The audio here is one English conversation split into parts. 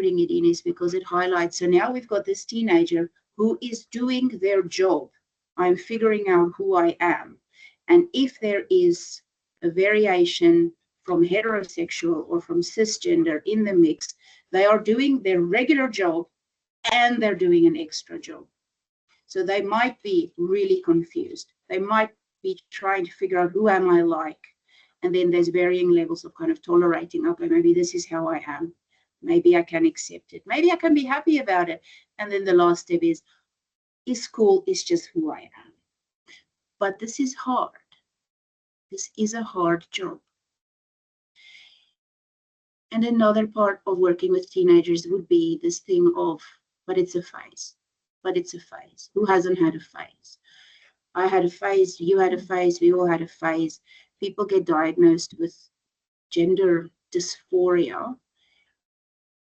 putting it in is because it highlights. So now we've got this teenager who is doing their job. I'm figuring out who I am. And if there is a variation from heterosexual or from cisgender in the mix, they are doing their regular job and they're doing an extra job. So they might be really confused. They might be trying to figure out who am I like. And then there's varying levels of kind of tolerating, okay, maybe this is how I am. Maybe I can accept it. Maybe I can be happy about it. And then the last step is cool, is just who I am. But this is hard. This is a hard job. And another part of working with teenagers would be this thing of, but it's a phase. But it's a phase. Who hasn't had a phase? I had a phase, you had a phase, we all had a phase. People get diagnosed with gender dysphoria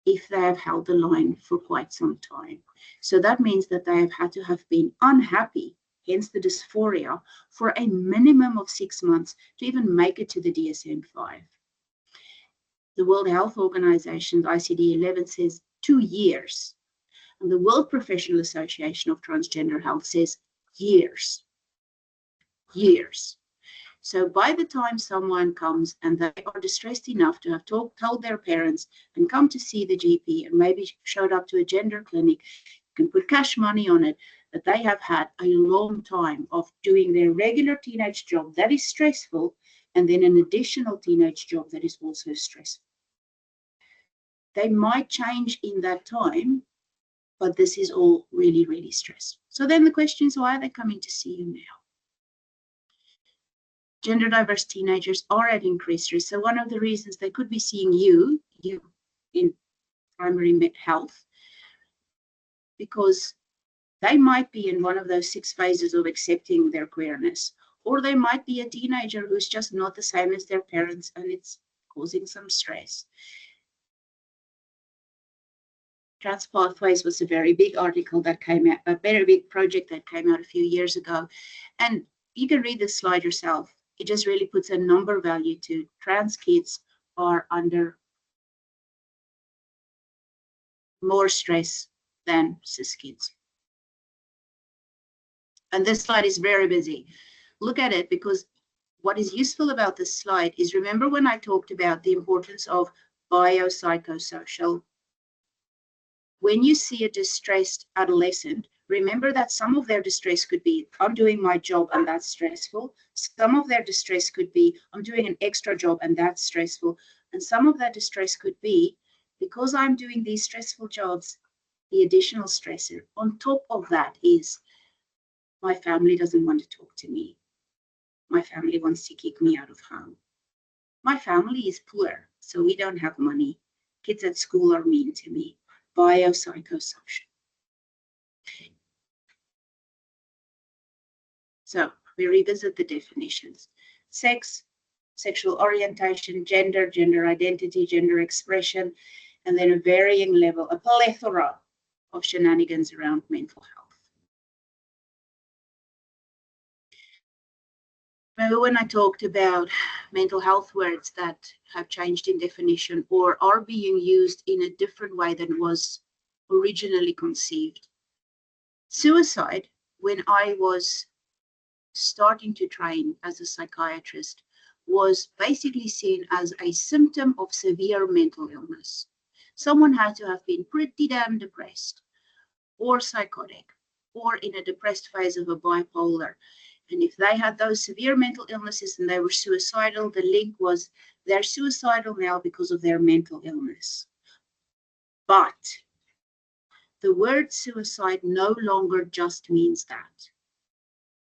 if they have held the line for quite some time. So that means that they have had to have been unhappy, hence the dysphoria, for a minimum of 6 months to even make it to the DSM-5. The World Health Organization's ICD-11 says 2 years. And the World Professional Association of Transgender Health says years. Years. So by the time someone comes and they are distressed enough to have told their parents and come to see the GP and maybe showed up to a gender clinic, you can put cash money on it, that they have had a long time of doing their regular teenage job that is stressful, and then an additional teenage job that is also stressful. They might change in that time, but this is all really, really stressful. So then the question is, why are they coming to see you now? Gender diverse teenagers are at increased risk. So one of the reasons they could be seeing you in primary health, because they might be in one of those 6 phases of accepting their queerness, or they might be a teenager who's just not the same as their parents and it's causing some stress. Trans Pathways was a very big article that came out, a very big project that came out a few years ago. And you can read this slide yourself. It just really puts a number value to trans kids are under more stress than cis kids. And this slide is very busy. Look at it, because what is useful about this slide is, remember when I talked about the importance of biopsychosocial? When you see a distressed adolescent, remember that some of their distress could be, I'm doing my job and that's stressful. Some of their distress could be, I'm doing an extra job and that's stressful. And some of that distress could be, because I'm doing these stressful jobs, the additional stressor on top of that is, my family doesn't want to talk to me. My family wants to kick me out of home. My family is poor, so we don't have money. Kids at school are mean to me. Biopsychosocial. So we revisit the definitions. Sex, sexual orientation, gender, gender identity, gender expression, and then a varying level, a plethora of shenanigans around mental health. Remember when I talked about mental health words that have changed in definition or are being used in a different way than was originally conceived? Suicide, when I was starting to train as a psychiatrist, was basically seen as a symptom of severe mental illness. Someone had to have been pretty damn depressed or psychotic or in a depressed phase of a bipolar. And if they had those severe mental illnesses and they were suicidal, the link was they're suicidal now because of their mental illness. But the word suicide no longer just means that.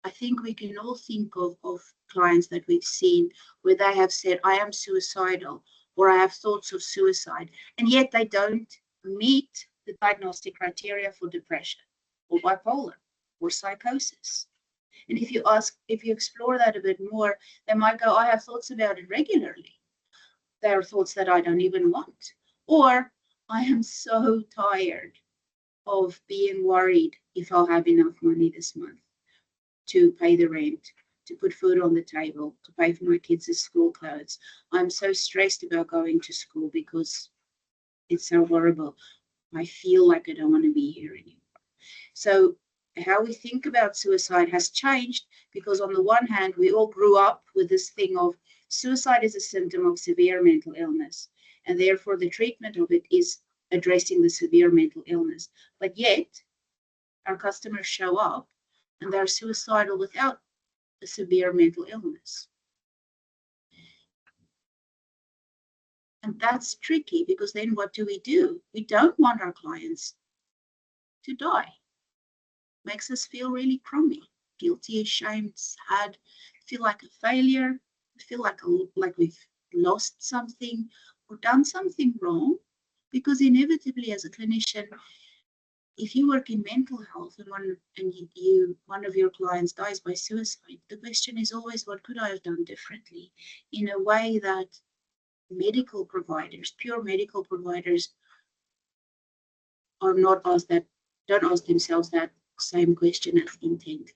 I think we can all think of clients that we've seen where they have said, I am suicidal, or I have thoughts of suicide, and yet they don't meet the diagnostic criteria for depression or bipolar or psychosis. And if you explore that a bit more, they might go, I have thoughts about it regularly. There are thoughts that I don't even want. Or I am so tired of being worried if I'll have enough money this month to pay the rent, to put food on the table, to pay for my kids' school clothes. I'm so stressed about going to school because It's so horrible. I feel like I don't want to be here anymore. So how we think about suicide has changed because on the one hand, we all grew up with this thing of suicide is a symptom of severe mental illness, and therefore the treatment of it is addressing the severe mental illness. But yet, our customers show up and they're suicidal without a severe mental illness. And that's tricky because then what do? We don't want our clients to die. Makes us feel really crummy, guilty, ashamed, sad, feel like a failure, feel like we've lost something or done something wrong. Because inevitably, as a clinician, if you work in mental health and one of your clients dies by suicide, the question is always, what could I have done differently? In a way that medical providers, pure medical providers, are not asked that, don't ask themselves that same question as intently.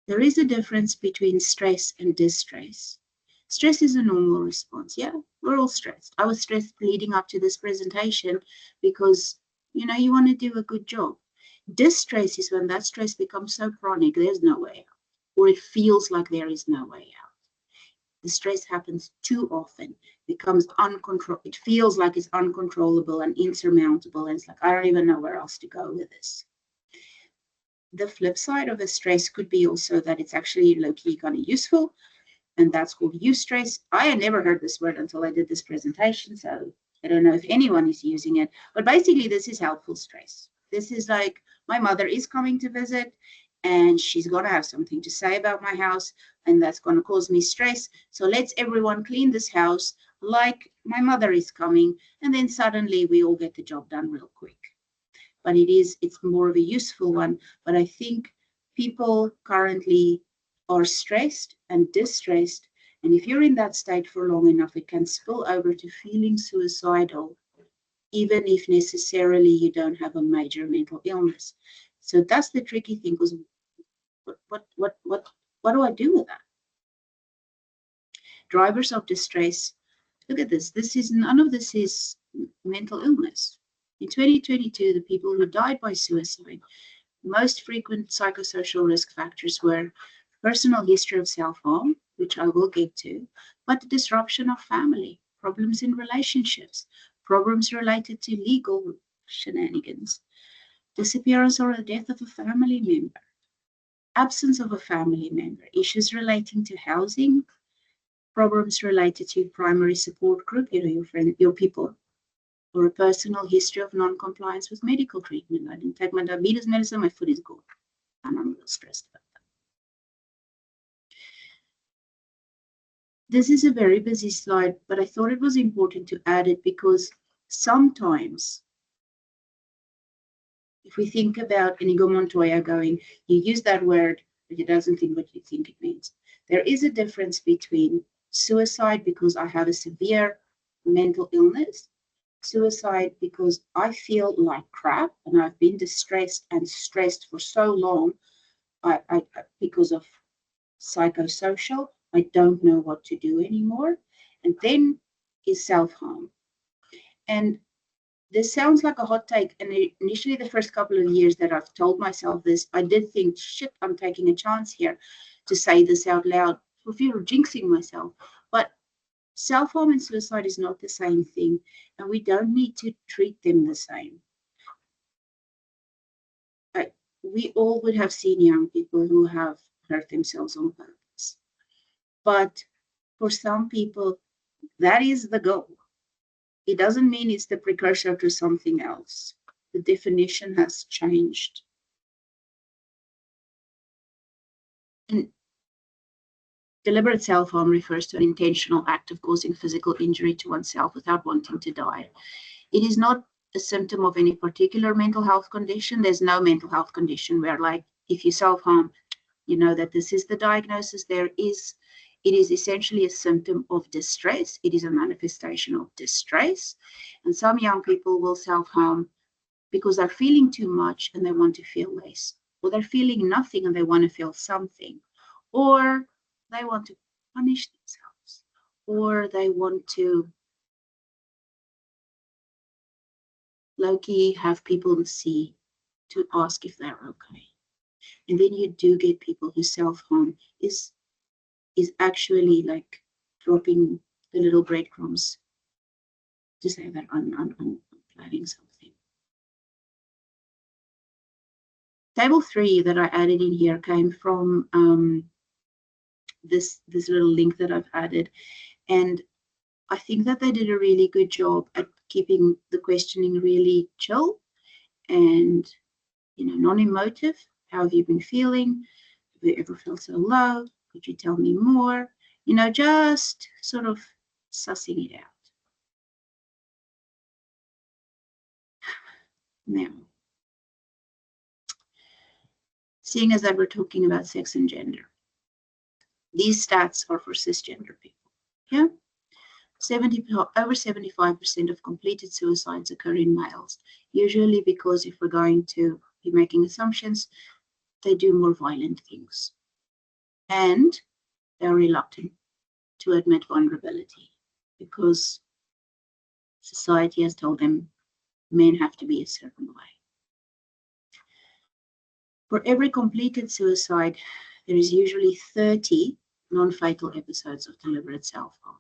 There is a difference between stress and distress. Stress is a normal response. Yeah, we're all stressed. I was stressed leading up to this presentation because, you want to do a good job. Distress is when that stress becomes so chronic, there's no way out, or it feels like there is no way out. The stress happens too often, becomes uncontrollable. It feels like it's uncontrollable and insurmountable, and it's like, I don't even know where else to go with this. The flip side of a stress could be also that it's actually low-key kind of useful, and that's called eustress. I had never heard this word until I did this presentation, so I don't know if anyone is using it, but basically this is helpful stress. This is like, my mother is coming to visit and she's going to have something to say about my house, and that's going to cause me stress. So let's everyone clean this house like my mother is coming, and then suddenly we all get the job done real quick. But it's more of a useful one. But I think people currently are stressed and distressed, and if you're in that state for long enough, it can spill over to feeling suicidal, even if necessarily you don't have a major mental illness. So that's the tricky thing, because what do I do with that? Drivers of distress. Look at this. None of this is mental illness. In 2022, the people who died by suicide, most frequent psychosocial risk factors were personal history of self-harm, which I will get to, but the disruption of family, problems in relationships, problems related to legal shenanigans, disappearance or the death of a family member, absence of a family member, issues relating to housing, problems related to primary support group, your friend, your people, or a personal history of non-compliance with medical treatment. I didn't take my diabetes medicine, my foot is gone, and I'm a little stressed about that. This is a very busy slide, but I thought it was important to add it because sometimes, if we think about Inigo Montoya going, you use that word, but it doesn't think what you think it means. There is a difference between suicide because I have a severe mental illness, suicide because I feel like crap and I've been distressed and stressed for so long because of psychosocial, I don't know what to do anymore. And then is self-harm. And this sounds like a hot take. And initially, the first couple of years that I've told myself this, I did think, shit, I'm taking a chance here to say this out loud for fear of jinxing myself. But self-harm and suicide is not the same thing, and we don't need to treat them the same. We all would have seen young people who have hurt themselves on purpose. But for some people, that is the goal. It doesn't mean it's the precursor to something else. The definition has changed. And deliberate self-harm refers to an intentional act of causing physical injury to oneself without wanting to die. It is not a symptom of any particular mental health condition. There's no mental health condition where, like, if you self-harm, you know that this is the diagnosis. It is essentially a symptom of distress. It is a manifestation of distress. And some young people will self-harm because they're feeling too much and they want to feel less, or they're feeling nothing and they want to feel something, or they want to punish themselves, or they want to low-key have people see to ask if they're okay. And then you do get people who self-harm is actually like dropping the little breadcrumbs to say that I'm planning something. Table 3 that I added in here came from this little link that I've added, and I think that they did a really good job at keeping the questioning really chill and, you know, non-emotive. How have you been feeling? Have you ever felt so low? Could you tell me more? You know, just sort of sussing it out. Now, seeing as that we're talking about sex and gender, these stats are for cisgender people. Yeah, over 75% of completed suicides occur in males, usually because if we're going to be making assumptions, they do more violent things. And they're reluctant to admit vulnerability because society has told them men have to be a certain way. For every completed suicide, there is usually 30 non-fatal episodes of deliberate self-harm.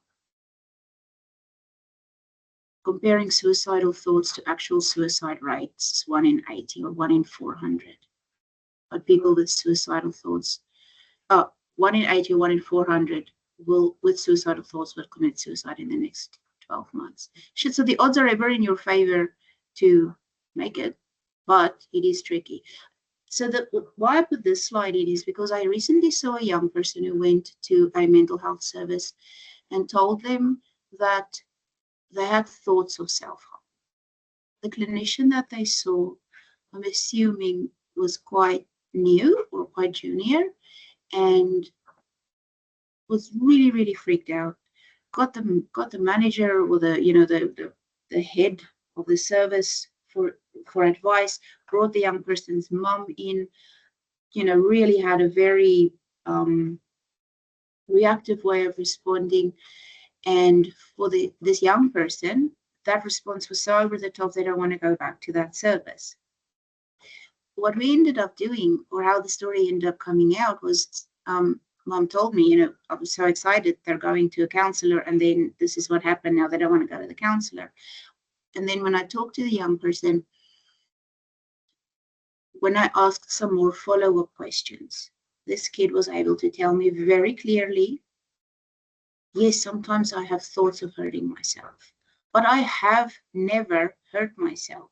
Comparing suicidal thoughts to actual suicide rates, 1 in 80 or 1 in 400. But people with suicidal thoughts, 1 in 80 or 1 in 400 with suicidal thoughts will commit suicide in the next 12 months. So the odds are ever in your favor to make it, but it is tricky. So why I put this slide in is because I recently saw a young person who went to a mental health service and told them that they had thoughts of self-harm. The clinician that they saw, I'm assuming, was quite new or quite junior and was really, really freaked out. Got the manager or the head of the service for advice, brought the young person's mom in, really had a very reactive way of responding. And for this young person, that response was so over the top, they don't want to go back to that service. What we ended up doing, or how the story ended up coming out, was mom told me, I was so excited they're going to a counselor, and then this is what happened. Now they don't want to go to the counselor. And then when I talked to the young person, when I asked some more follow-up questions, this kid was able to tell me very clearly, yes, sometimes I have thoughts of hurting myself, but I have never hurt myself.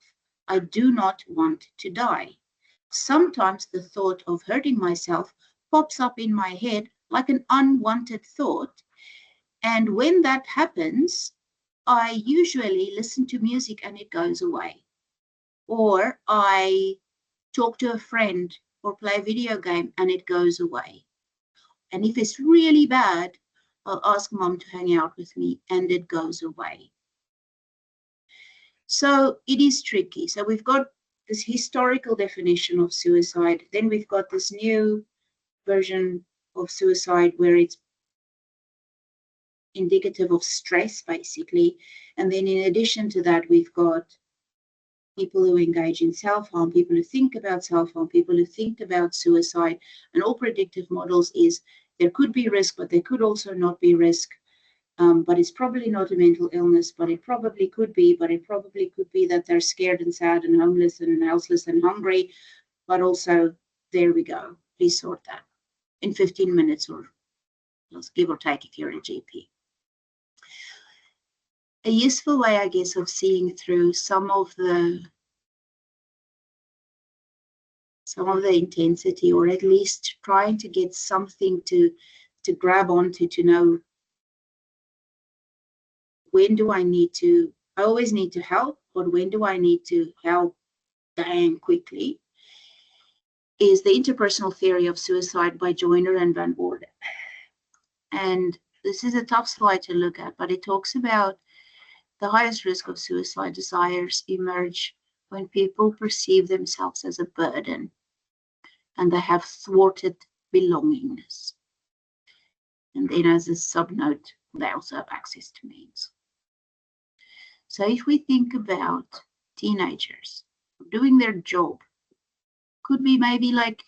I do not want to die. Sometimes the thought of hurting myself pops up in my head like an unwanted thought. And when that happens, I usually listen to music and it goes away. Or I talk to a friend or play a video game and it goes away. And if it's really bad, I'll ask mom to hang out with me and it goes away. So it is tricky. So we've got this historical definition of suicide. Then we've got this new version of suicide where it's indicative of stress, basically. And then in addition to that, we've got people who engage in self-harm, people who think about self-harm, people who think about suicide. And all predictive models is there could be risk, but there could also not be risk. But it's probably not a mental illness, but it probably could be. But it probably could be that they're scared and sad and homeless and houseless and hungry. But also, there we go. Please sort that in 15 minutes or give or take if you're a GP. A useful way, I guess, of seeing through some of the intensity, or at least trying to get something to grab onto, to know when do I need to, I always need to help, but when do I need to help dang quickly, is the interpersonal theory of suicide by Joyner and Van Woerden. And this is a tough slide to look at, but it talks about the highest risk of suicide desires emerge when people perceive themselves as a burden and they have thwarted belongingness. And then as a subnote, They also have access to means. So if we think about teenagers doing their job, could be maybe like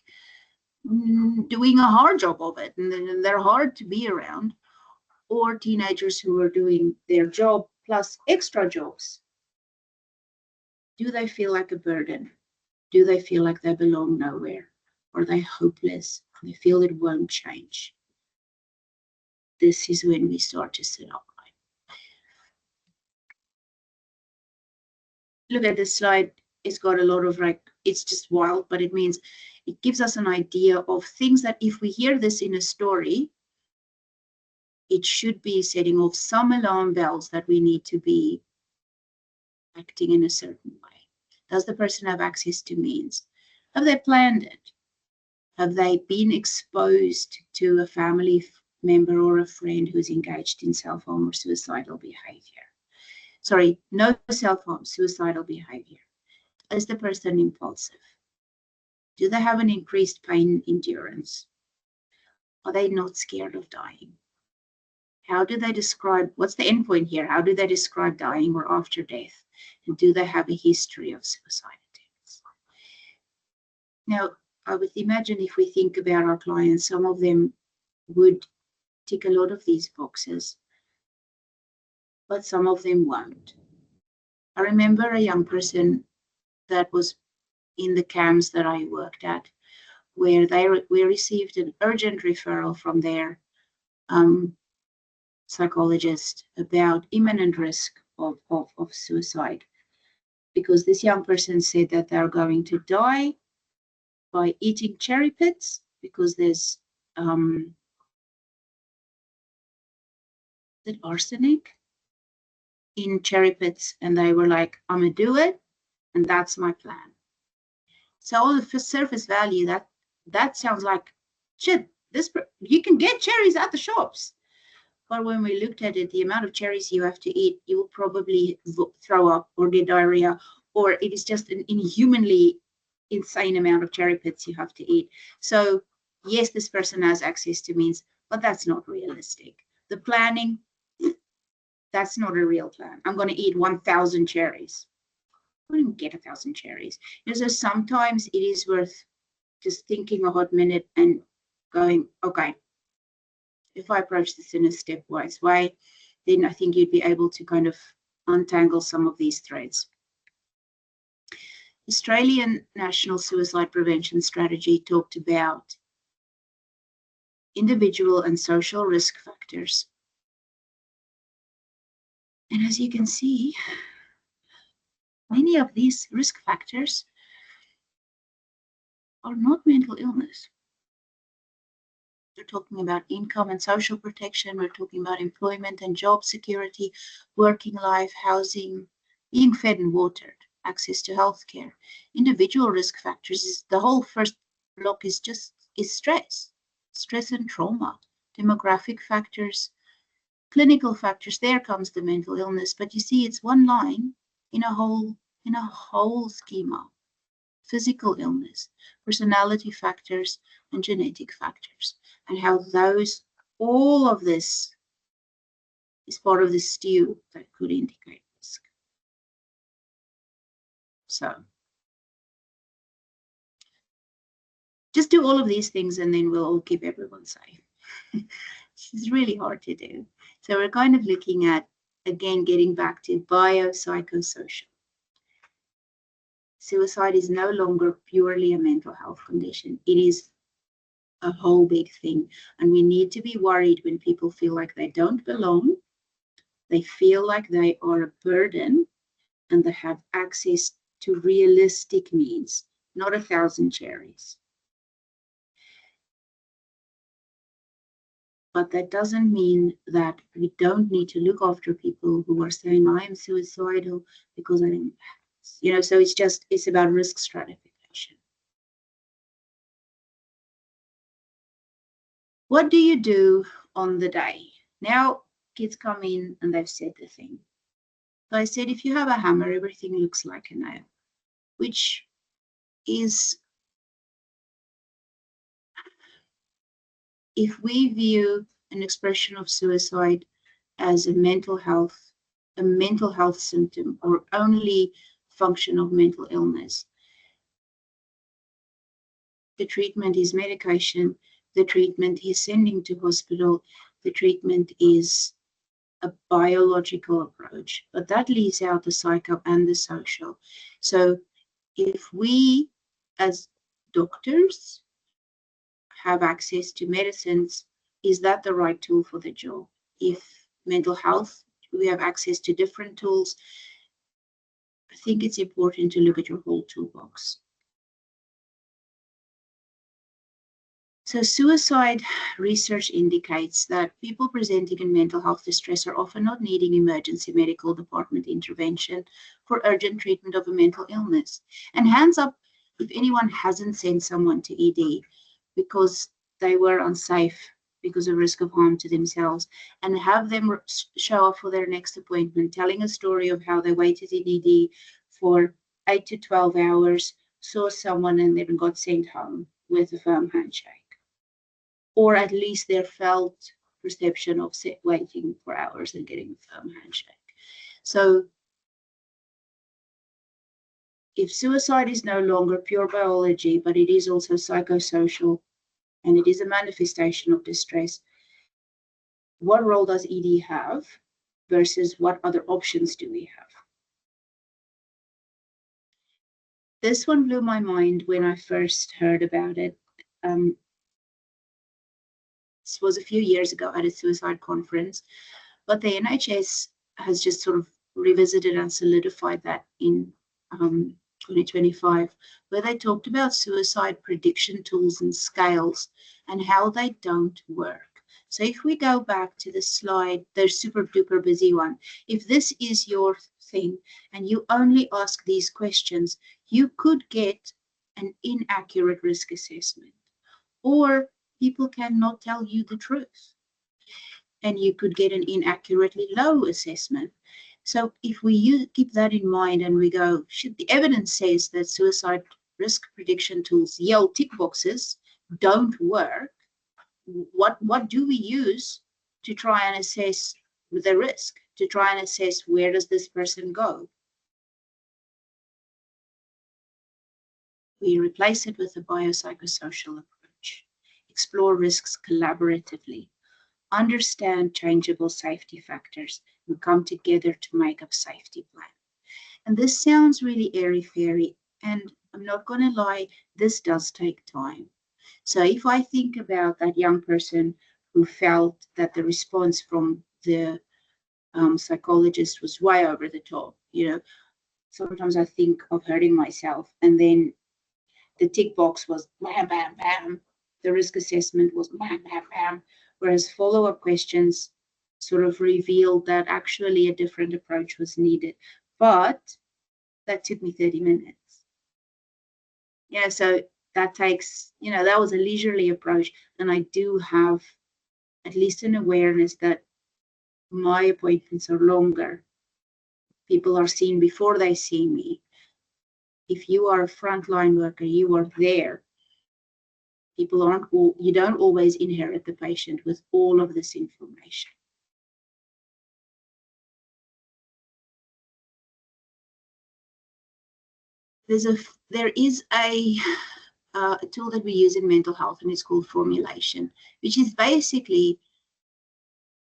doing a hard job of it, and they're hard to be around, or teenagers who are doing their job plus extra jobs. Do they feel like a burden? Do they feel like they belong nowhere? Are they hopeless? They feel it won't change. This is when we start to sit up. Look at this slide. It's got a lot of it's just wild, but it means it gives us an idea of things that if we hear this in a story, it should be setting off some alarm bells that we need to be acting in a certain way. Does the person have access to means? Have they planned it? Have they been exposed to a family member or a friend who's engaged in self-harm or suicidal behavior? Sorry, no self-harm, suicidal behavior. Is the person impulsive? Do they have an increased pain endurance? Are they not scared of dying? How do they describe, what's the end point here? How do they describe dying or after death? And do they have a history of suicide attempts? Now, I would imagine if we think about our clients, some of them would tick a lot of these boxes, but some of them won't. I remember a young person that was in the camps that I worked at, where we received an urgent referral from their psychologist about imminent risk of suicide, because this young person said that they're going to die by eating cherry pits because there's arsenic in cherry pits, and they were like, I'm gonna do it, and that's my plan. So all the surface value, that sounds like shit. You can get cherries at the shops. But when we looked at it, the amount of cherries you have to eat, you will probably throw up or get diarrhea, or it is just an inhumanly insane amount of cherry pits you have to eat. So yes, this person has access to means, but that's not realistic. The planning, that's not a real plan. I'm going to eat 1,000 cherries. I wouldn't get 1,000 cherries. So sometimes it is worth just thinking a hot minute and going, okay, if I approach this in a stepwise way, then I think you'd be able to kind of untangle some of these threads. Australian National Suicide Prevention Strategy talked about individual and social risk factors. And as you can see, many of these risk factors are not mental illness. We're talking about income and social protection. We're talking about employment and job security, working life, housing, being fed and watered, access to healthcare. Individual risk factors is the whole first block is stress and trauma, demographic factors, clinical factors. There comes the mental illness, but you see, it's one line in a whole schema. Physical illness, personality factors, and genetic factors, and how all of this is part of the stew that could indicate risk. So just do all of these things and then we'll all keep everyone safe. It's really hard to do. So we're kind of looking at, again, getting back to biopsychosocial. Suicide is no longer purely a mental health condition. It is a whole big thing. And we need to be worried when people feel like they don't belong, they feel like they are a burden, and they have access to realistic needs, not 1,000 cherries. But that doesn't mean that we don't need to look after people who are saying, I am suicidal because I am, so it's about risk stratification. What do you do on the day? Now, kids come in and they've said the thing. So I said, if you have a hammer, everything looks like a nail, which is, if we view an expression of suicide as a mental health symptom or only function of mental illness. The treatment is medication, the treatment is sending to hospital, the treatment is a biological approach, but that leaves out the psycho and the social. So if we as doctors have access to medicines, is that the right tool for the job? If mental health, we have access to different tools, I think it's important to look at your whole toolbox. So suicide research indicates that people presenting in mental health distress are often not needing emergency medical department intervention for urgent treatment of a mental illness. And hands up if anyone hasn't sent someone to ED because they were unsafe because of risk of harm to themselves, and have them show up for their next appointment telling a story of how they waited in ED for 8 to 12 hours, saw someone and then got sent home with a firm handshake. Or at least their felt perception of waiting for hours and getting a firm handshake. So if suicide is no longer pure biology, but it is also psychosocial, and it is a manifestation of distress, what role does ED have versus what other options do we have? This one blew my mind when I first heard about it. This was a few years ago at a suicide conference, but the NHS has just sort of revisited and solidified that in 2025, where they talked about suicide prediction tools and scales and how they don't work. So if we go back to the slide, the super duper busy one, if this is your thing and you only ask these questions, you could get an inaccurate risk assessment, or people cannot tell you the truth, and you could get an inaccurately low assessment. So if we keep that in mind and we go, should the evidence says that suicide risk prediction tools, yell tick boxes, don't work, what do we use to try and assess the risk, to try and assess where does this person go? We replace it with a biopsychosocial approach. Explore risks collaboratively. Understand changeable safety factors and come together to make a safety plan. And this sounds really airy-fairy, and I'm not going to lie, this does take time. So if I think about that young person who felt that the response from the psychologist was way over the top, sometimes I think of hurting myself, and then the tick box was bam, bam, bam. The risk assessment was bam, bam, bam. Whereas follow-up questions sort of revealed that actually a different approach was needed. But that took me 30 minutes. Yeah, so that takes, that was a leisurely approach. And I do have at least an awareness that my appointments are longer. People are seen before they see me. If you are a frontline worker, you are there. You don't always inherit the patient with all of this information. There is a tool that we use in mental health, and it's called formulation, which is basically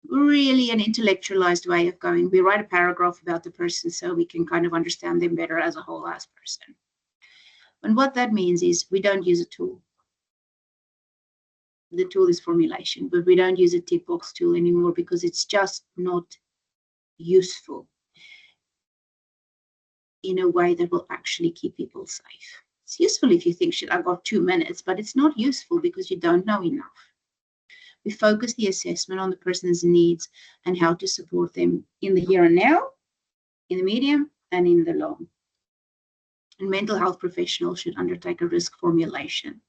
really an intellectualized way of going, we write a paragraph about the person so we can kind of understand them better as a whole as person. And what that means is we don't use a tool. The tool is formulation, but we don't use a tick box tool anymore because it's just not useful in a way that will actually keep people safe. It's useful if you think, shit, I've got 2 minutes, but it's not useful because you don't know enough. We focus the assessment on the person's needs and how to support them in the here and now, in the medium, and in the long. And mental health professionals should undertake a risk formulation.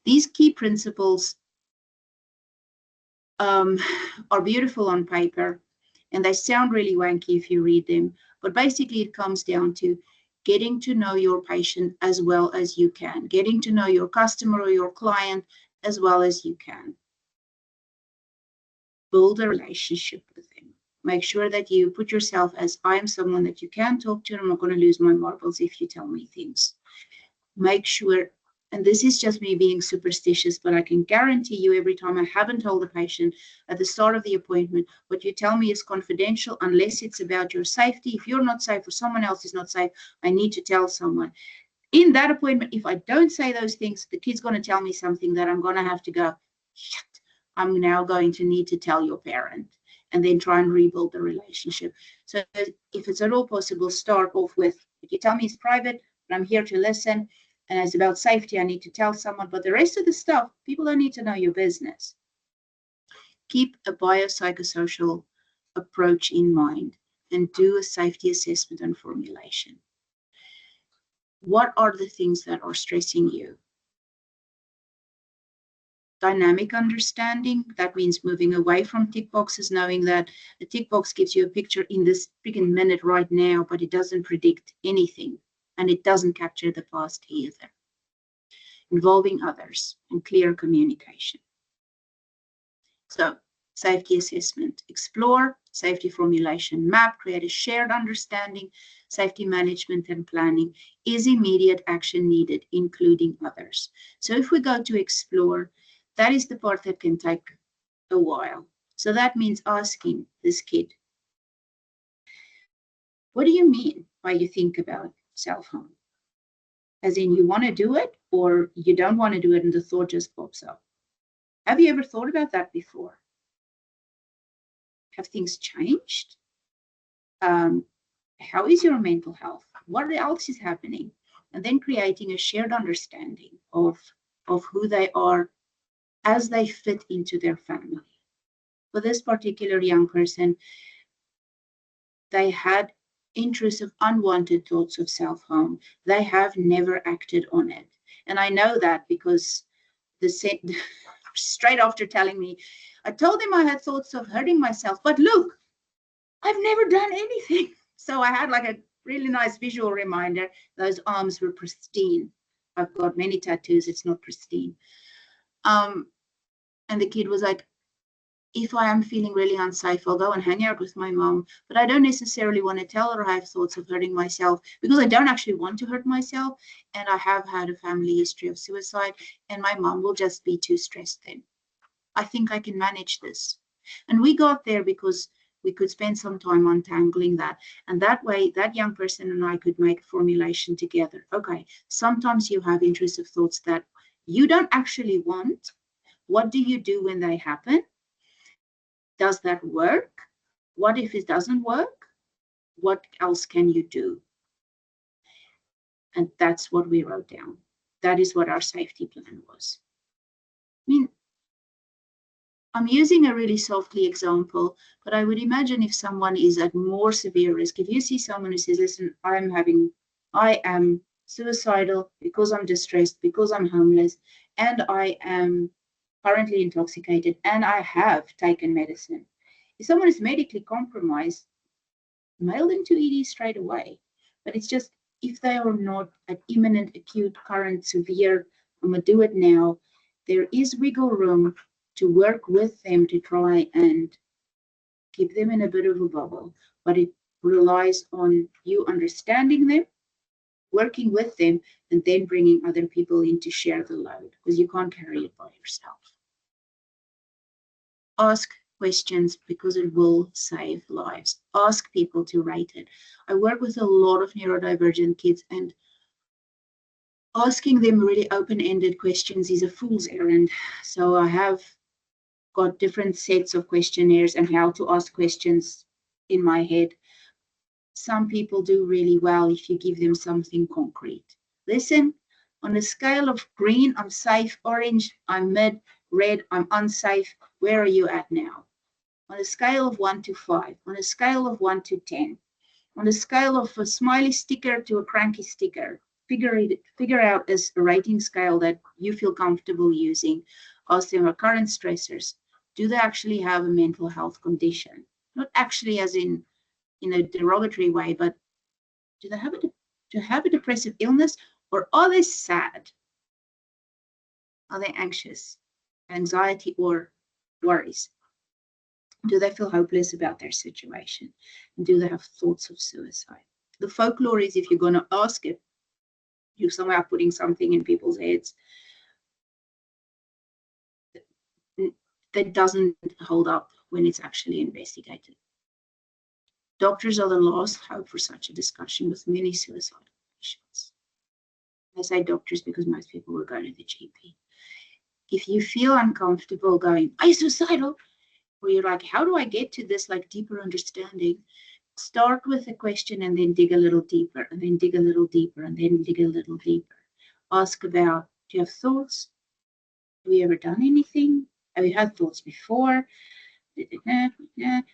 These key principles are beautiful on paper, and they sound really wanky if you read them, but basically it comes down to getting to know your patient as well as you can, getting to know your customer or your client as well as you can. build a relationship with them. Make sure that you put yourself as, I am someone that you can talk to, and I'm not going to lose my marbles if you tell me things. Make sure, and this is just me being superstitious, but I can guarantee you every time I haven't told the patient at the start of the appointment, what you tell me is confidential unless it's about your safety. If you're not safe or someone else is not safe, I need to tell someone. In that appointment, if I don't say those things, the kid's going to tell me something that I'm going to have to go, shit, I'm now going to need to tell your parent, and then try and rebuild the relationship. So if it's at all possible, start off with, if you tell me it's private, but I'm here to listen, and it's about safety, I need to tell someone, but the rest of the stuff, people don't need to know your business. Keep a biopsychosocial approach in mind and do a safety assessment and formulation. What are the things that are stressing you? Dynamic understanding, that means moving away from tick boxes, knowing that a tick box gives you a picture in this freaking minute right now, but it doesn't predict anything, and it doesn't capture the past either. Involving others and clear communication. So, safety assessment, explore, safety formulation, map, create a shared understanding, safety management and planning. Is immediate action needed, including others? So if we go to explore, that is the part that can take a while. So that means asking this kid, what do you mean by you think about self-harm? As in, you want to do it, or you don't want to do it and the thought just pops up? Have you ever thought about that before? Have things changed? How is your mental health? What else is happening? And then creating a shared understanding of who they are as they fit into their family. For this particular young person, they had intrusive, unwanted thoughts of self-harm. They have never acted on it. And I know that because straight after telling me, I told him I had thoughts of hurting myself, but look, I've never done anything. So I had like a really nice visual reminder. Those arms were pristine. I've got many tattoos. It's not pristine. And the kid was like, if I am feeling really unsafe, I'll go and hang out with my mom, but I don't necessarily want to tell her I have thoughts of hurting myself, because I don't actually want to hurt myself. And I have had a family history of suicide, and my mom will just be too stressed then. I think I can manage this. And we got there because we could spend some time untangling that. And that way, that young person and I could make a formulation together. Okay, sometimes you have intrusive thoughts that you don't actually want. What do you do when they happen? Does that work? What if it doesn't work? What else can you do? And that's what we wrote down. That is what our safety plan was. I mean, I'm using a really softly example, but I would imagine if someone is at more severe risk, if you see someone who says, listen, I am suicidal because I'm distressed, because I'm homeless, and I am currently intoxicated, and I have taken medicine. If someone is medically compromised, mail them to ED straight away. But it's just, if they are not at imminent, acute, current, severe, I'm going to do it now, there is wiggle room to work with them to try and keep them in a bit of a bubble. But it relies on you understanding them, working with them, and then bringing other people in to share the load, because you can't carry it by yourself. Ask questions, because it will save lives. Ask people to rate it. I work with a lot of neurodivergent kids, and asking them really open-ended questions is a fool's errand. So I have got different sets of questionnaires and how to ask questions in my head. Some people do really well if you give them something concrete. Listen, on a scale of green, I'm safe, orange, I'm mid, red, I'm unsafe, where are you at now? On a scale of 1 to 5, on a scale of 1 to 10, on a scale of a smiley sticker to a cranky sticker, figure out as a rating scale that you feel comfortable using. Ask them about current stressors. Do they actually have a mental health condition? Not actually as in a derogatory way, but do they have a depressive illness, or are they sad? Are they anxious, anxiety, or worries? Do they feel hopeless about their situation? And do they have thoughts of suicide? The folklore is if you're going to ask it, you're somehow putting something in people's heads that doesn't hold up when it's actually investigated. Doctors are the last hope for such a discussion with many suicidal patients. I say doctors because most people will go to the GP. If you feel uncomfortable going, are you suicidal? Or you're like, how do I get to this like deeper understanding? Start with a question and then dig a little deeper, and then dig a little deeper, and then dig a little deeper. Ask about, do you have thoughts? Have you ever done anything? Have you had thoughts before?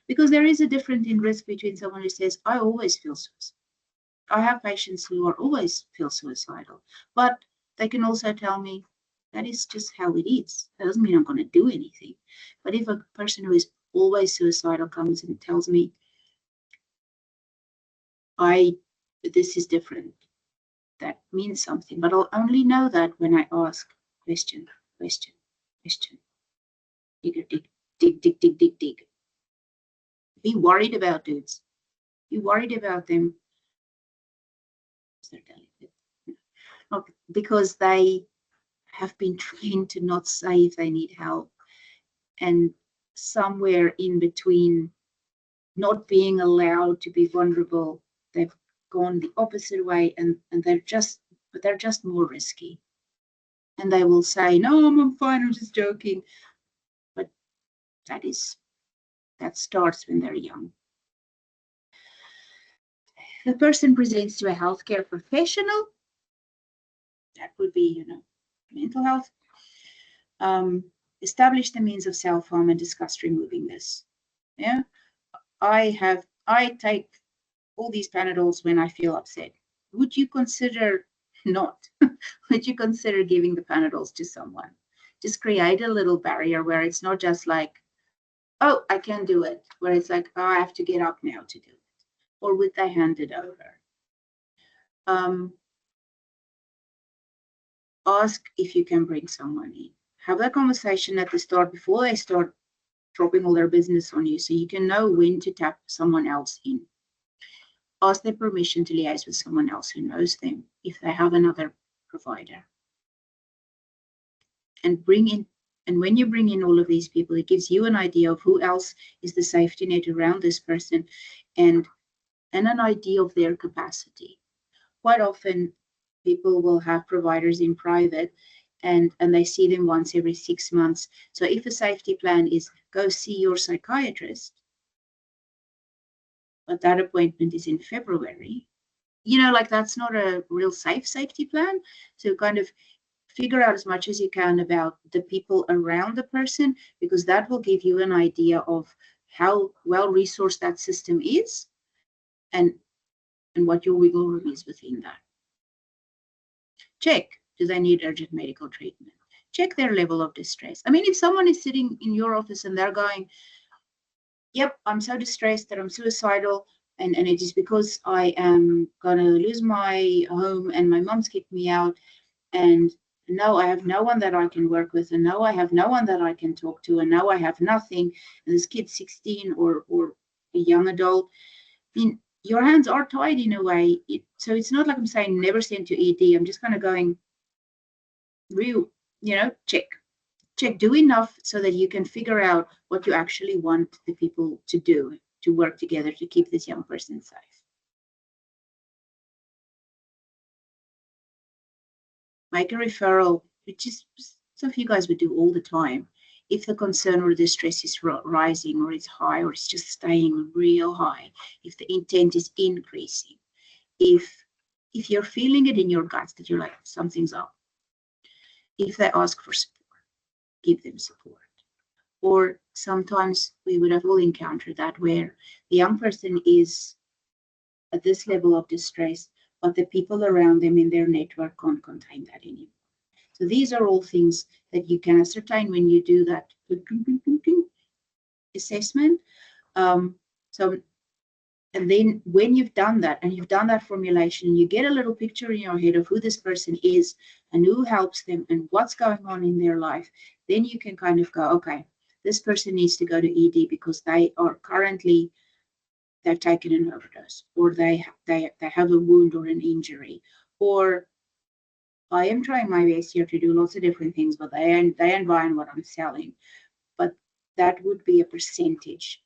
Because there is a difference in risk between someone who says, I always feel suicidal. I have patients who are always feel suicidal, but they can also tell me that is just how it is. That doesn't mean I'm going to do anything. But if a person who is always suicidal comes and tells me, this is different, that means something, but I'll only know that when I ask question, question, question. Dig, dig, dig, dig, dig, dig, dig. Be worried about dudes. Be worried about them. Not because they have been trained to not say if they need help, and somewhere in between not being allowed to be vulnerable, they've gone the opposite way, and they're just more risky. And they will say, no, I'm fine, I'm just joking. But that starts when they're young. The person presents to a healthcare professional. That would be, mental health. Establish the means of self-harm and discuss removing this. Yeah, I take all these Panadols when I feel upset. Would you consider not? Would you consider giving the Panadols to someone? Just create a little barrier where it's not just like, oh, I can do it, where it's like, oh, I have to get up now to do it. Or would they hand it over? Ask if you can bring someone in. Have that conversation at the start before they start dropping all their business on you, so you can know when to tap someone else in. Ask their permission to liaise with someone else who knows them if they have another provider. And when you bring in all of these people, it gives you an idea of who else is the safety net around this person, and an idea of their capacity. Quite often, people will have providers in private, and they see them once every 6 months. So if a safety plan is go see your psychiatrist, but that appointment is in February, like that's not a real safe safety plan. So kind of figure out as much as you can about the people around the person, because that will give you an idea of how well resourced that system is, and what your wiggle room is within that. Check, do they need urgent medical treatment? Check their level of distress. I mean, if someone is sitting in your office and they're going, yep, I'm so distressed that I'm suicidal, and it is because I am going to lose my home and my mom's kicked me out, and no, I have no one that I can work with, and no, I have no one that I can talk to, and no, I have nothing, and this kid's 16 or a young adult. I mean, your hands are tied in a way. So it's not like I'm saying never send to ED. I'm just kind of going, check, do enough so that you can figure out what you actually want the people to do, to work together to keep this young person safe. Make a referral, which is some of you guys would do all the time. If the concern or the stress is rising, or it's high, or it's just staying real high, if the intent is increasing, if you're feeling it in your guts that you're like, something's up, if they ask for support, give them support. Or sometimes we would have all encountered that where the young person is at this level of distress, but the people around them in their network can't contain that anymore. So these are all things that you can ascertain when you do that assessment. And then when you've done that, and you've done that formulation, you get a little picture in your head of who this person is and who helps them and what's going on in their life, then you can kind of go, okay, this person needs to go to ED because they are currently, they've taken an overdose, or they have a wound or an injury, or I am trying my best here to do lots of different things, but they ain't buying what I'm selling. But that would be a percentage.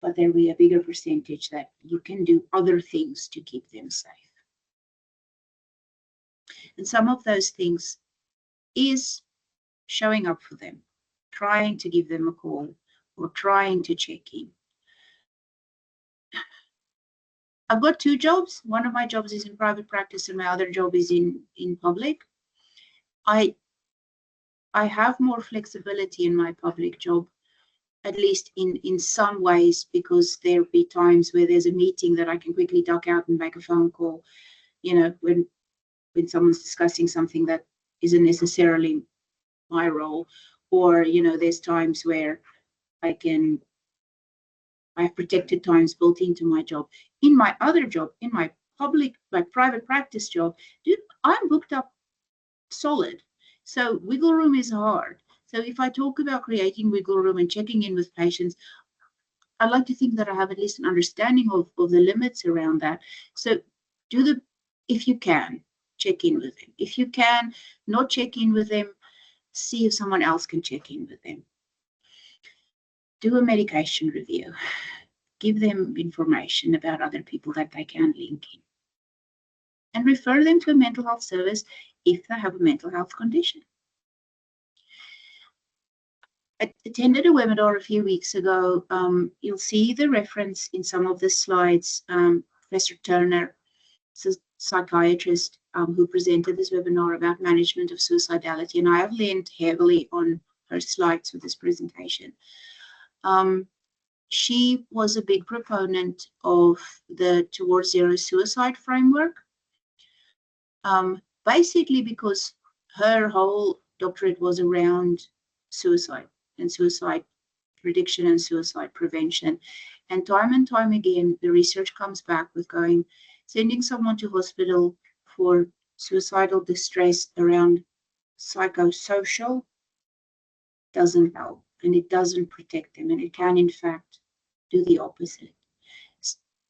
But there will be a bigger percentage that you can do other things to keep them safe. And some of those things is showing up for them, trying to give them a call, or trying to check in. I've got two jobs. One of my jobs is in private practice and my other job is in public. I have more flexibility in my public job, at least in some ways, because there'll be times where there's a meeting that I can quickly duck out and make a phone call, when someone's discussing something that isn't necessarily my role, or, there's times where I have protected times built into my job. In my other job, in my private practice job, I'm booked up solid. So wiggle room is hard. So if I talk about creating wiggle room and checking in with patients, I like to think that I have at least an understanding of the limits around that. So if you can, check in with them. If you can not check in with them, see if someone else can check in with them. Do a medication review. Give them information about other people that they can link in. And refer them to a mental health service if they have a mental health condition. I attended a webinar a few weeks ago. You'll see the reference in some of the slides. Professor Turner, a psychiatrist who presented this webinar about management of suicidality, and I have leaned heavily on her slides for this presentation. She was a big proponent of the Towards Zero Suicide framework, basically because her whole doctorate was around suicide and suicide prediction and suicide prevention. And time again, the research comes back with sending someone to hospital for suicidal distress around psychosocial doesn't help, and it doesn't protect them, and it can in fact do the opposite.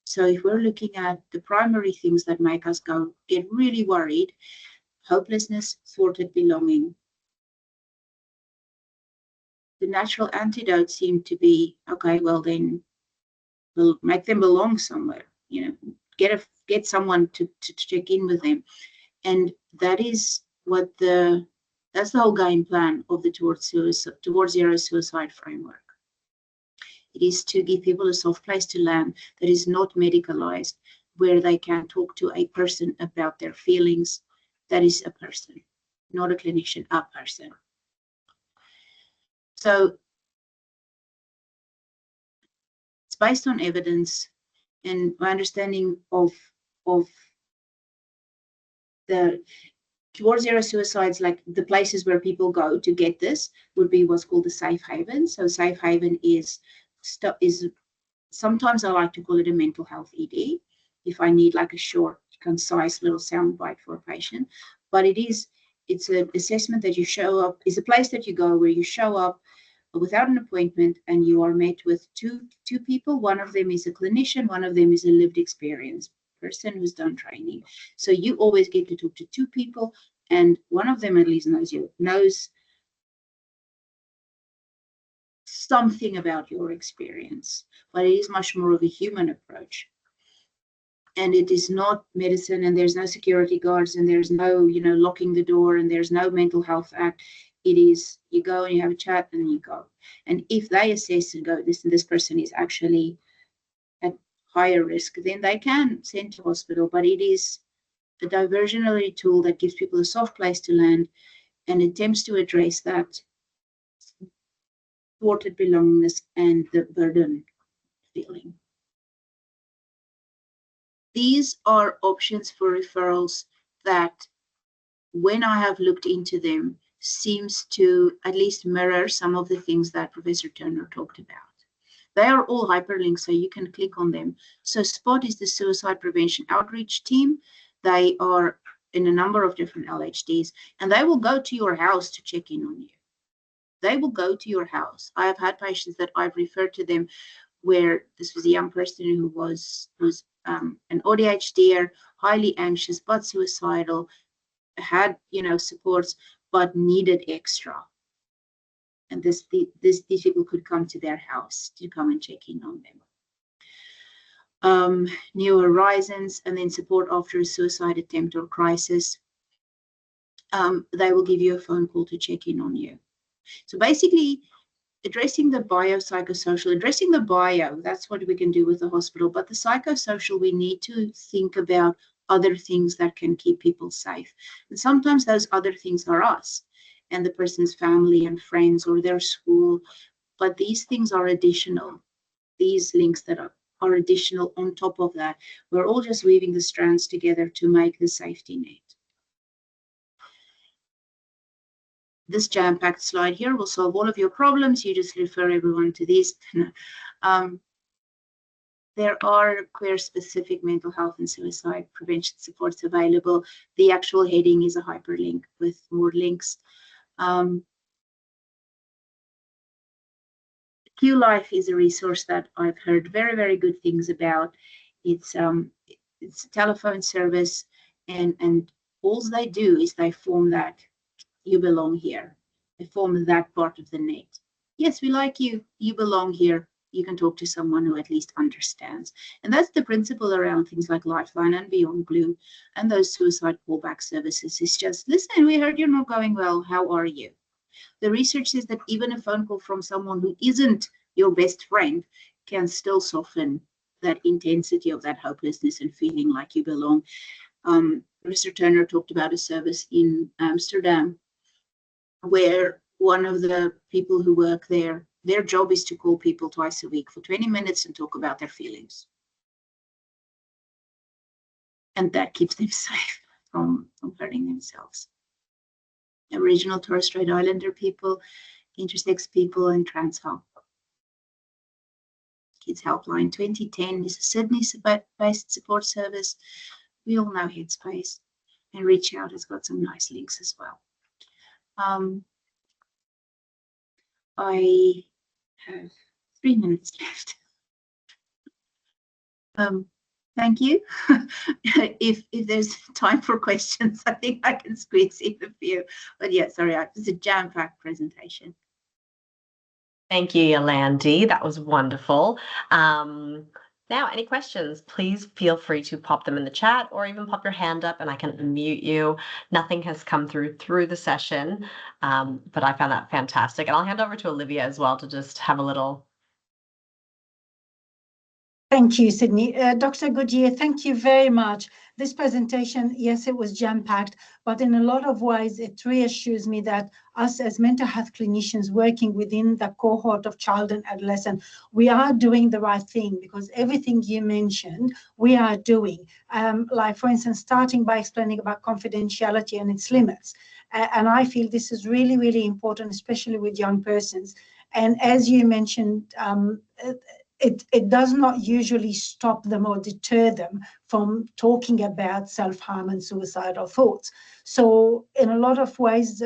So if we're looking at the primary things that make us get really worried, hopelessness, thwarted belonging, the natural antidote seemed to be, okay, well then we'll make them belong somewhere, get someone to check in with them. And that is that's the whole game plan of the Towards Zero Suicide framework. It is to give people a soft place to land that is not medicalized, where they can talk to a person about their feelings. That is a person, not a clinician, a person. So it's based on evidence, and my understanding of the Towards Zero Suicides, like the places where people go to get this, would be what's called a safe haven. So safe haven is sometimes I like to call it a mental health ED, if I need like a short, concise little soundbite for a patient. But it's an assessment that you show up, is a place that you go where you show up without an appointment, and you are met with two people. One of them is a clinician, one of them is a lived experience person who's done training. So you always get to talk to two people, and one of them at least knows something about your experience, but it is much more of a human approach. And it is not medicine, and there's no security guards, and there's no, locking the door, and there's no mental health act. It is, you go and you have a chat and you go. And if they assess and go, this person is actually at higher risk, then they can send to hospital. But it is a diversionary tool that gives people a soft place to land and attempts to address that thwarted belongingness and the burden feeling. These are options for referrals that, when I have looked into them, seems to at least mirror some of the things that Professor Turner talked about. They are all hyperlinks, so you can click on them. So SPOT is the Suicide Prevention Outreach Team. They are in a number of different LHDs, and they will go to your house to check in on you. They will go to your house. I have had patients that I've referred to them where this was a young person who was an ADHDer, highly anxious but suicidal, had supports but needed extra. And these people could come to their house to come and check in on them. New Horizons, and then support after a suicide attempt or crisis. They will give you a phone call to check in on you. So basically, addressing the biopsychosocial, addressing the bio, that's what we can do with the hospital. But the psychosocial, we need to think about other things that can keep people safe. And sometimes those other things are us and the person's family and friends or their school. But these things are additional. These links that are additional on top of that. We're all just weaving the strands together to make the safety net. This jam-packed slide here will solve all of your problems. You just refer everyone to these. There are queer-specific mental health and suicide prevention supports available. The actual heading is a hyperlink with more links. Q-Life is a resource that I've heard very, very good things about. It's a telephone service, and all they do is they form that you belong here. They form that part of the net. Yes, we like you. You belong here. You can talk to someone who at least understands. And that's the principle around things like Lifeline and Beyond Blue and those suicide callback services. It's just, listen, we heard you're not going well. How are you? The research says that even a phone call from someone who isn't your best friend can still soften that intensity of that hopelessness and feeling like you belong. Mr. Turner talked about a service in Amsterdam where one of the people who work there, their job is to call people twice a week for 20 minutes and talk about their feelings. And that keeps them safe from hurting themselves. Aboriginal Torres Strait Islander people, intersex people, and trans help. Kids Helpline 2010 is a Sydney-based support service. We all know Headspace, and Reach Out has got some nice links as well. I have 3 minutes left. Thank you. If there's time for questions, I think I can squeeze in a few. But yeah, sorry, it's a jam-packed presentation. Thank you, Yolandi. That was wonderful. Now, any questions, please feel free to pop them in the chat or even pop your hand up and I can unmute you. Nothing has come through the session, but I found that fantastic. And I'll hand over to Olivia as well to just have a little. Thank you, Sydney. Dr. Goodyear, thank you very much. This presentation, yes, it was jam-packed, but in a lot of ways, it reassures me that us as mental health clinicians working within the cohort of child and adolescent, we are doing the right thing because everything you mentioned, we are doing. Like, for instance, starting by explaining about confidentiality and its limits. And I feel this is really, really important, especially with young persons. And as you mentioned, it does not usually stop them or deter them from talking about self-harm and suicidal thoughts. So in a lot of ways,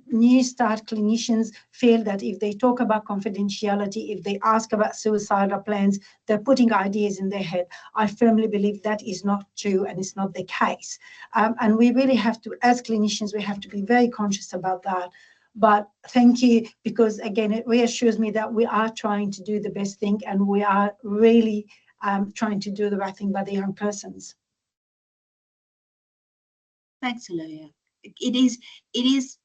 new start clinicians feel that if they talk about confidentiality, if they ask about suicidal plans, they're putting ideas in their head. I firmly believe that is not true and it's not the case. And we really have to, as clinicians, we have to be very conscious about that. But thank you, because again, it reassures me that we are trying to do the best thing and we are really trying to do the right thing by the young persons. Thanks, Olivia. It is,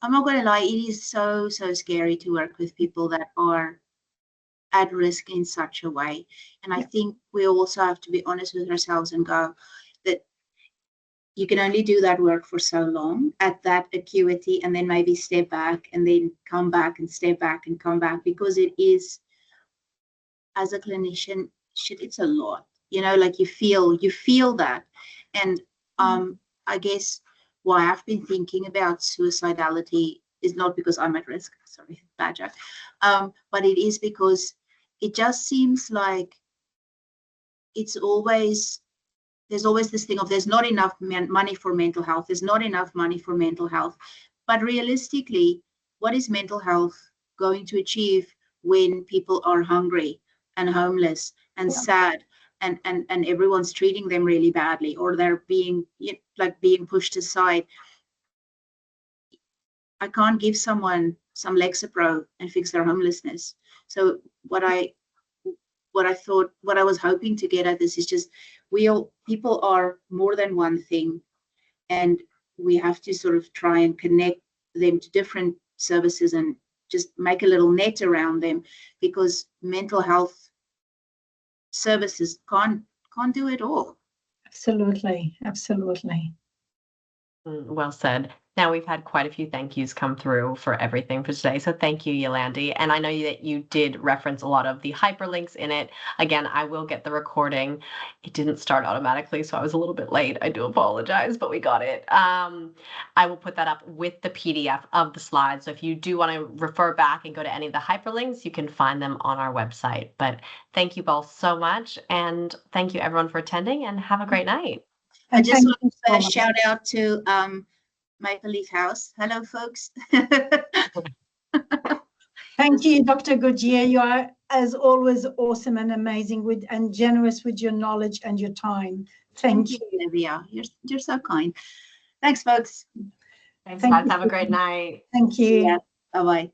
I'm not going to lie, it is so scary to work with people that are at risk in such a way. And I think we also have to be honest with ourselves and go that you can only do that work for so long at that acuity and then maybe step back and then come back and step back and come back, because it is, as a clinician, shit, it's a lot, like you feel that. And I guess why I've been thinking about suicidality is not because I'm at risk, sorry, bad joke, but it is because it just seems like there's always this thing of there's not enough money for mental health. There's not enough money for mental health. But realistically, what is mental health going to achieve when people are hungry and homeless and sad, and everyone's treating them really badly, or they're being being pushed aside? I can't give someone some Lexapro and fix their homelessness. So what I was hoping to get at this is just people are more than one thing, and we have to sort of try and connect them to different services and just make a little net around them, because mental health services can't do it all. Absolutely, absolutely. Well said. Now, we've had quite a few thank yous come through for everything for today. So thank you, Yolandi. And I know that you did reference a lot of the hyperlinks in it. Again, I will get the recording. It didn't start automatically, so I was a little bit late. I do apologize, but we got it. I will put that up with the PDF of the slides. So if you do want to refer back and go to any of the hyperlinks, you can find them on our website. But thank you both so much. And thank you, everyone, for attending, and have a great night. I just want to shout out to Maple Leaf House. Hello, folks. Thank you, Dr. Goodyear. You are, as always, awesome and amazing and generous with your knowledge and your time. Thank you, Olivia. You're so kind. Thanks, folks. Thanks, guys. Have a great night. Thank you. Yeah. Bye-bye.